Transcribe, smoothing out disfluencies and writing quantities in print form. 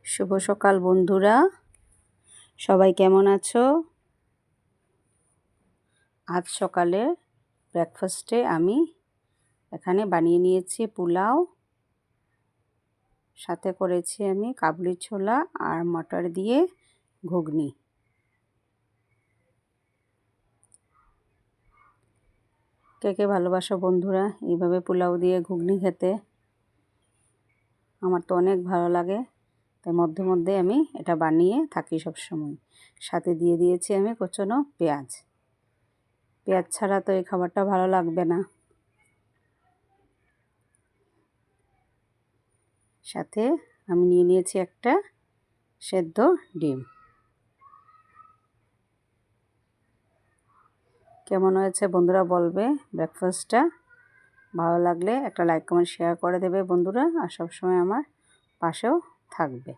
শুভ সকাল বন্ধুরা, সবাই কেমন আছো? আজ সকালে ব্রেকফাস্টে আমি এখানে বানিয়ে নিয়েছি পোলাও, সাথে করেছি আমি কাবুলি ছোলা আর মটর দিয়ে ঘুগনি। কে কে ভালোবাসো বন্ধুরা এইভাবে পোলাও দিয়ে ঘুগনি খেতে? আমার তো অনেক ভালো লাগে, তাই মধ্যে মধ্যে আমি এটা বানিয়ে থাকি সবসময়। সাথে দিয়ে দিয়েছি আমি কুচনো পেঁয়াজ। পেঁয়াজ ছাড়া তো এই খাবারটা ভালো লাগবে না। সাথে আমি নিয়ে নিয়েছি একটা সেদ্ধ ডিম। কেমন হয়েছে বন্ধুরা বলবে ব্রেকফাস্টটা। ভালো লাগলে একটা লাইক কমেন্ট শেয়ার করে দেবে বন্ধুরা, আর সবসময় আমার পাশেও থাকবে।